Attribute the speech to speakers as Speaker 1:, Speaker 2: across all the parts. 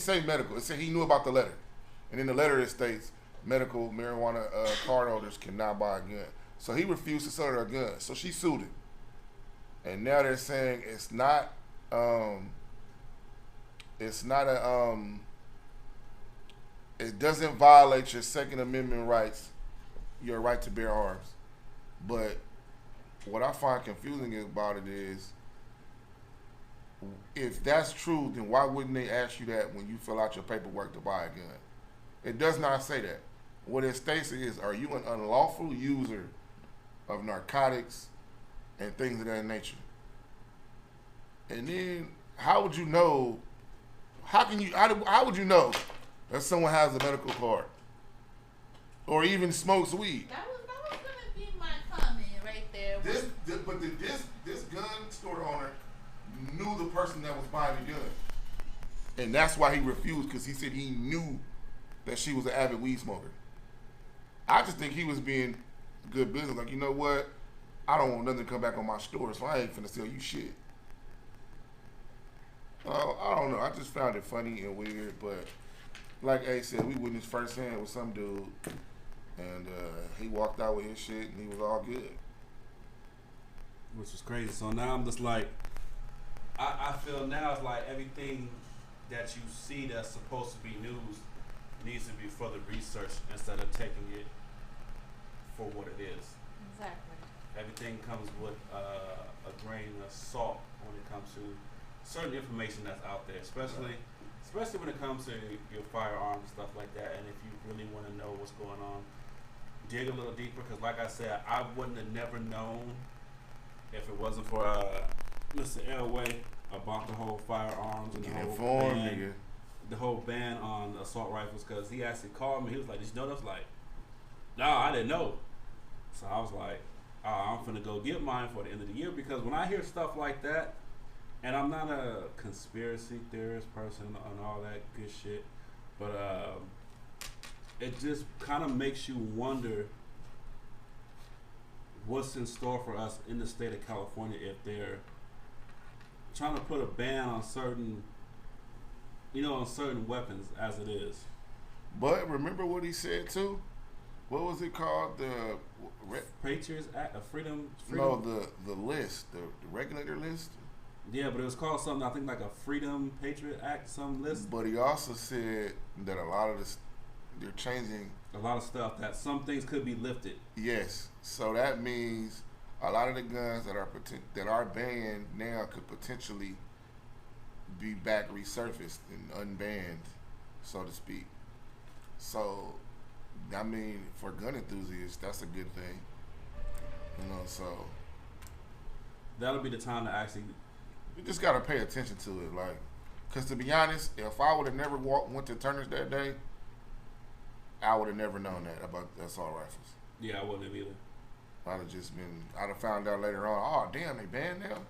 Speaker 1: say medical. It said he knew about the letter, and in the letter it states medical marijuana card holders cannot buy a gun. So he refused to sell her a gun. So she sued him, and now they're saying um, it's not a it doesn't violate your Second Amendment rights, your right to bear arms. But what I find confusing about it is, if that's true, then why wouldn't they ask you that when you fill out your paperwork to buy a gun? It does not say that. What it states is, are you an unlawful user of narcotics and things of that nature? And then, how would you know? How would you know that someone has a medical card or even smokes weed?
Speaker 2: That was gonna be my comment right there.
Speaker 1: This gun store owner knew the person that was buying the gun, and that's why he refused, because he said he knew that she was an avid weed smoker. I just think he was being good business. Like, you know what? I don't want nothing to come back on my store, so I ain't finna sell you shit. I don't know. I just found it funny and weird, but like A said, we witnessed firsthand with some dude, and he walked out with his shit, and he was all good.
Speaker 3: Which was crazy. So now I'm just like, I feel now it's like everything that you see that's supposed to be news needs to be further researched instead of taking it for what it is.
Speaker 2: Exactly.
Speaker 3: Everything comes with a grain of salt when it comes to certain information that's out there, especially when it comes to your firearms and stuff like that. And if you really want to know what's going on, dig a little deeper, because like I said, I wouldn't have never known if it wasn't for Mr. Elway about the whole firearms and the whole ban on assault rifles, because he actually called me. He was like, "Did you know that?" I was like, "No, I didn't know." So I was like, I'm finna go get mine for the end of the year, because when I hear stuff like that, and I'm not a conspiracy theorist person and all that good shit, but it just kind of makes you wonder what's in store for us in the state of California if they're trying to put a ban on certain, on certain weapons as it is.
Speaker 1: But remember what he said too? What was it called? The
Speaker 3: Patriots Act, freedom.
Speaker 1: No, the list, the regulator list.
Speaker 3: Yeah, but it was called something, I think, like a Freedom Patriot Act, some list.
Speaker 1: But he also said that a lot of this, they're changing
Speaker 3: a lot of stuff, that some things could be lifted.
Speaker 1: Yes, so that means a lot of the guns that are banned now could potentially be back resurfaced and unbanned, so to speak. So, I mean, for gun enthusiasts, that's a good thing. So
Speaker 3: that'll be the time to actually.
Speaker 1: You just gotta pay attention to it, like, cause to be honest, if I would have never went to Turner's that day, I would have never known that about assault rifles.
Speaker 3: Yeah, I wouldn't have either.
Speaker 1: I'd have found out later on. Oh, damn, they banned them.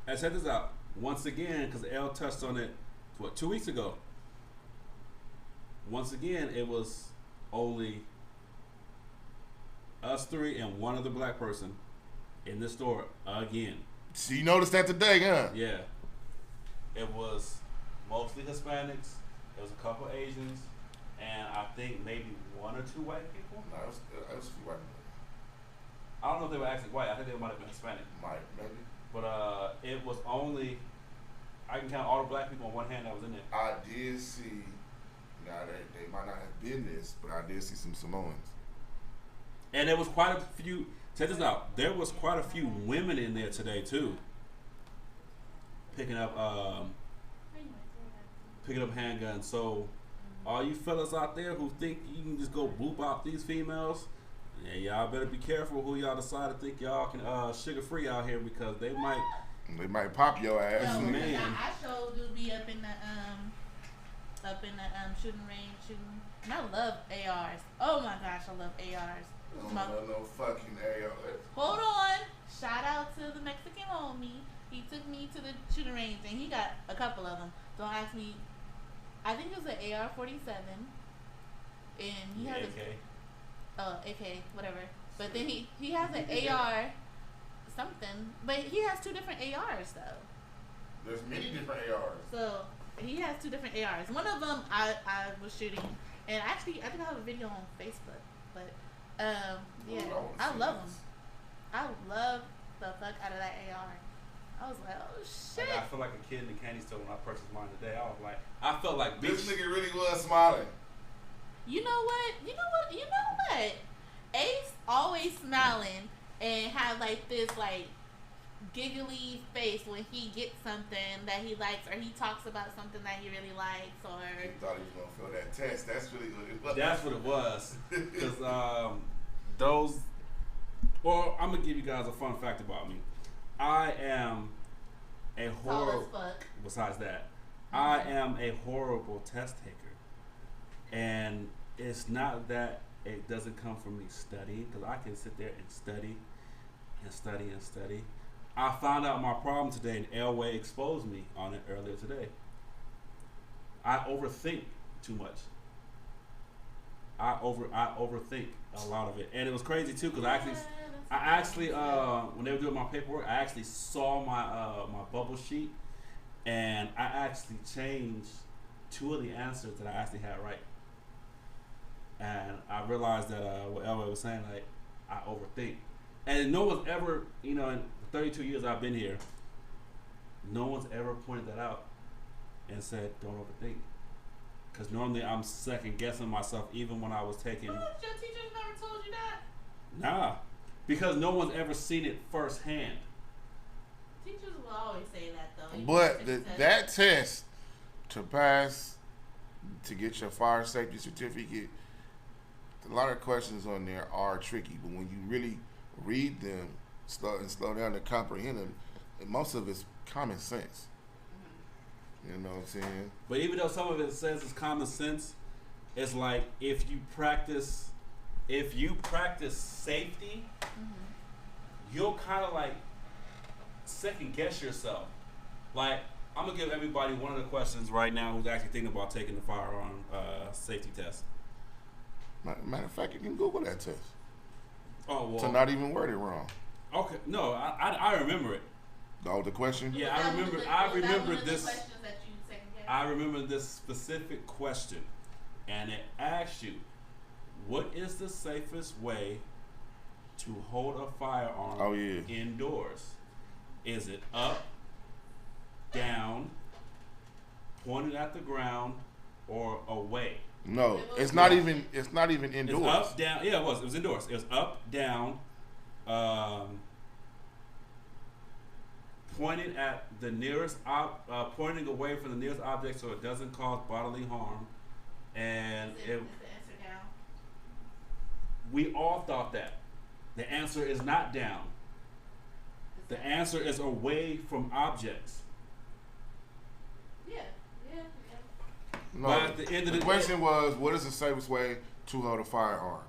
Speaker 3: And check this out once again, because L touched on it. 2 weeks ago? Once again, it was only us three and one other black person in the store again.
Speaker 1: So you noticed that today, huh?
Speaker 3: Yeah. It was mostly Hispanics. There was a couple Asians, and I think maybe one or two white people.
Speaker 1: No, it was white.
Speaker 3: I don't know if they were actually white. I think they might have been Hispanic.
Speaker 1: Might, maybe.
Speaker 3: But it was only, I can count all the black people on one hand that was in there.
Speaker 1: I did see, now they might not have been this, but I did see some Samoans.
Speaker 3: And there was quite a few, check this out, there was quite a few women in there today too. Picking up handguns. So all you fellas out there who think you can just go boop out these females, yeah, y'all better be careful who y'all decide to think y'all can sugar free out here, because they might
Speaker 1: pop your ass.
Speaker 2: No,
Speaker 3: man.
Speaker 2: I sure do be up in the shooting range shooting. And I love ARs. Oh my gosh, I love ARs.
Speaker 1: No fucking ARs.
Speaker 2: Hold on. Shout out to the Mexican homie. He took me to the shooting range and he got a couple of them. Don't ask me. I think it was an AR-47, and he had AK, whatever. But then he has an AR something, but he has two different ARs though.
Speaker 1: There's many different ARs.
Speaker 2: So he has 2 different ARs. One of them I was shooting, and actually I think I have a video on Facebook. But yeah, I love them. I love the fuck out of that AR. I was like, oh shit.
Speaker 3: Like, I feel like a kid in the candy store when I purchased mine today. I was like, I felt like
Speaker 1: This nigga really was smiling.
Speaker 2: You know what? Ace always smiling and have like this like giggly face when he gets something that he likes, or he talks about something that he really likes, or
Speaker 1: He thought he was gonna fail that test. That's really what it was.
Speaker 3: that's what it was. Because those. Well, I'm gonna give you guys a fun fact about me. I am a
Speaker 2: tall
Speaker 3: horrible.
Speaker 2: as fuck.
Speaker 3: Besides that, I am a horrible test taker, and it's not that it doesn't come from me studying, because I can sit there and study and study and study. I found out my problem today, and Elway exposed me on it earlier today. I overthink too much. I overthink a lot of it, and it was crazy too, because I actually when they were doing my paperwork, I actually saw my my bubble sheet, and I actually changed 2 of the answers that I actually had right. And I realized that what Elway was saying, like, I overthink. And no one's ever, in the 32 years I've been here, no one's ever pointed that out and said, don't overthink. Because normally I'm second guessing myself even when I was taking.
Speaker 2: What? Your teachers never told you that?
Speaker 3: Nah. Because no one's ever seen it firsthand.
Speaker 2: Teachers will always say that though. You
Speaker 1: But
Speaker 2: take a test.
Speaker 1: that test to pass, to get your fire safety certificate, a lot of questions on there are tricky. But when you really read them slow down to comprehend them, most of it's common sense. You know what I'm saying?
Speaker 3: But even though some of it says it's common sense, it's like if you practice safety, you'll kind of like second guess yourself. Like, I'm gonna give everybody one of the questions right now who's actually thinking about taking the firearm safety test.
Speaker 1: Matter of fact, you can Google that test.
Speaker 3: Oh well.
Speaker 1: To not even word it wrong.
Speaker 3: Okay, no, I remember it.
Speaker 1: Oh, the question?
Speaker 3: Yeah,
Speaker 2: Was
Speaker 3: I
Speaker 2: that
Speaker 3: remember.
Speaker 2: one of
Speaker 3: I
Speaker 2: was that
Speaker 3: remember
Speaker 2: one of the
Speaker 3: this.
Speaker 2: questions that you second guessed?
Speaker 3: I remember this specific question, and it asks you, "What is the safest way to hold a firearm
Speaker 1: Oh, yeah.
Speaker 3: indoors? Is it up, down, pointed at the ground, or away?"
Speaker 1: No, it's not even indoors.
Speaker 3: It's up, down. Yeah, it was. It was indoors. It was up, down, pointed at the nearest, pointing away from the nearest object so it doesn't cause bodily harm, and
Speaker 2: Is the answer down?
Speaker 3: we all thought that. The answer is not down. The answer is away from objects.
Speaker 2: Yeah.
Speaker 1: No,
Speaker 3: But at the end of the day-
Speaker 1: question was, what is the safest way to hold a firearm?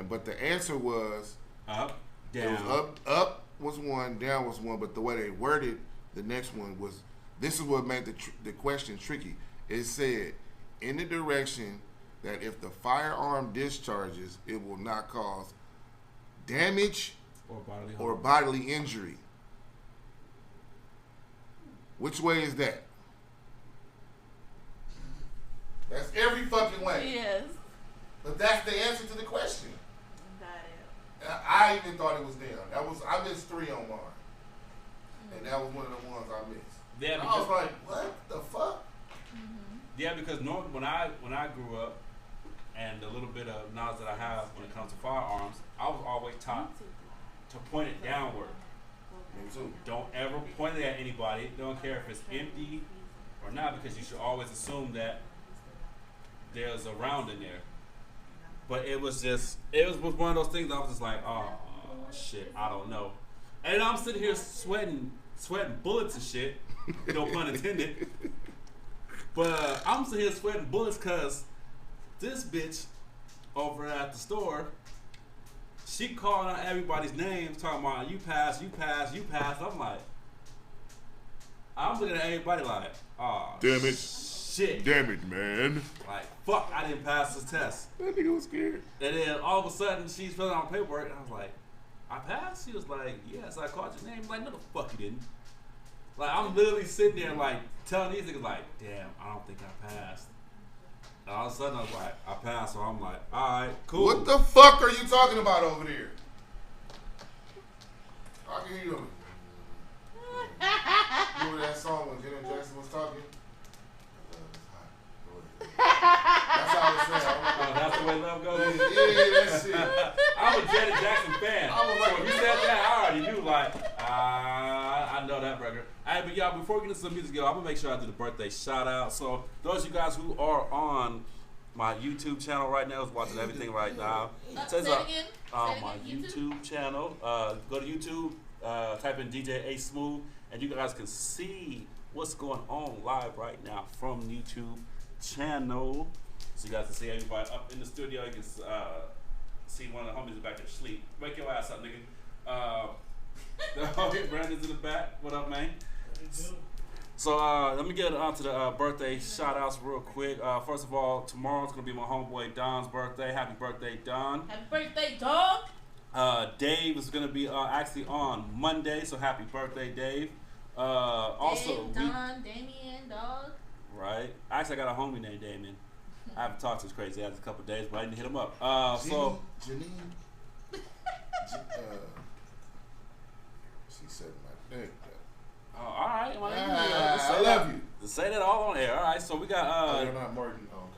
Speaker 1: But the answer was,
Speaker 3: Up,
Speaker 1: it was
Speaker 3: down.
Speaker 1: up was one, down was one. But the way they worded the next one was, this is what made the question tricky. It said, in the direction that if the firearm discharges, it will not cause damage
Speaker 3: Or bodily harm.
Speaker 1: or bodily injury. Which way is that? That's every fucking way.
Speaker 2: Yes.
Speaker 1: But that's the answer to the question.
Speaker 2: Got it.
Speaker 1: I even thought it was them. I missed 3 on mine, and that was one of the ones I missed.
Speaker 3: Yeah,
Speaker 1: I was
Speaker 3: because,
Speaker 1: like, what the fuck?
Speaker 3: yeah, because when I grew up, and the little bit of knowledge that I have when it comes to firearms, I was always taught to point it downward.
Speaker 1: Me too.
Speaker 3: Don't ever point it at anybody. Don't care if it's empty or not, because you should always assume that there's a round in there. But it was one of those things I was just like, oh shit, I don't know. And I'm sitting here sweating bullets and shit. No pun intended. But I'm sitting here sweating bullets because this bitch over at the store, she calling out everybody's names, talking about you pass. I'm like, I'm looking at everybody like, oh,
Speaker 1: Damn it.
Speaker 3: shit.
Speaker 1: Damn it, man.
Speaker 3: Like, fuck, I didn't pass this test.
Speaker 1: That nigga was scared.
Speaker 3: And then all of a sudden, she's filling out paperwork, and I was like, I passed? She was like, yes, I called your name. I'm like, no, the fuck you didn't. Like I'm literally sitting there like telling these niggas like, damn, I don't think I passed. And all of a sudden I was like, I passed, so I'm like, all right, cool.
Speaker 1: What the fuck are you talking about over there? I can hear you. Remember that song when Janet Jackson was talking? That's how it sounds.
Speaker 3: Oh, that's the way love goes.
Speaker 1: Yeah, that shit.
Speaker 3: I'm a Janet Jackson fan.
Speaker 1: I was like,
Speaker 3: So when you said that, I already knew. Like, I know that record. Hey, but y'all, before we get into some music, I'm gonna make sure I do the birthday shout out. So those of you guys who are on my YouTube channel right now, is watching everything right now.
Speaker 2: Say it again.
Speaker 3: My YouTube channel. Go to YouTube, type in DJ A Smooth, and you guys can see what's going on live right now from YouTube channel. So you guys can see everybody up in the studio. You can see one of the homies back there asleep. Wake your ass up, nigga. The homie Brandon's in the back. What up, man? So let me get on to the birthday shout outs real quick. First of all, tomorrow's gonna be my homeboy Don's birthday. Happy birthday, Don.
Speaker 2: Happy birthday, dog.
Speaker 3: Dave is gonna be actually on Monday, so happy birthday, Dave. Also,
Speaker 2: Dave, Don, Damien, dog.
Speaker 3: Right. Actually, I got a homie named Damien. I haven't talked to his crazy ass in a couple of days, but I didn't hit him up. So
Speaker 1: Janine. She said my name.
Speaker 3: all right. Well,
Speaker 1: I love you.
Speaker 3: Say that all on air. All right. So we got
Speaker 1: they're not Martin. Oh,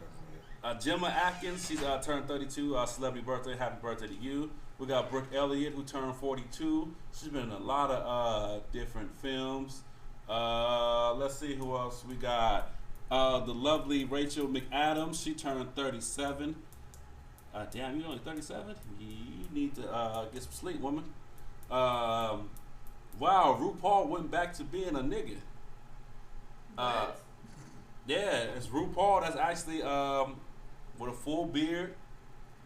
Speaker 1: okay.
Speaker 3: Gemma Atkins. She's turned 32. Celebrity birthday. Happy birthday to you. We got Brooke Elliott, who turned 42. She's been in a lot of different films. Let's see who else we got. The lovely Rachel McAdams. She turned 37. Damn, you only 37? You need to get some sleep, woman. Wow, RuPaul went back to being a nigga. Yeah, it's RuPaul that's actually with a full beard,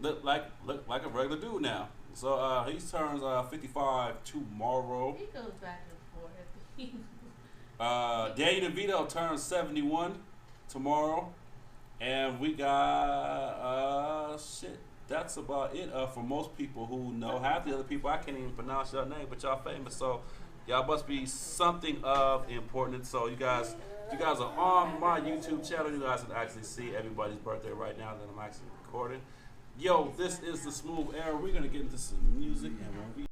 Speaker 3: look like a regular dude now. So he turns 55 tomorrow.
Speaker 2: He goes back and forth.
Speaker 3: Danny DeVito turns 71 tomorrow, and we got shit. That's about it for most people who know. Half the other people I can't even pronounce your name, but y'all famous, so y'all must be something of importance. So you guys are on my YouTube channel. You guys can actually see everybody's birthday right now that I'm actually recording. Yo, this is the Smooth Era. We're gonna get into some music, and when we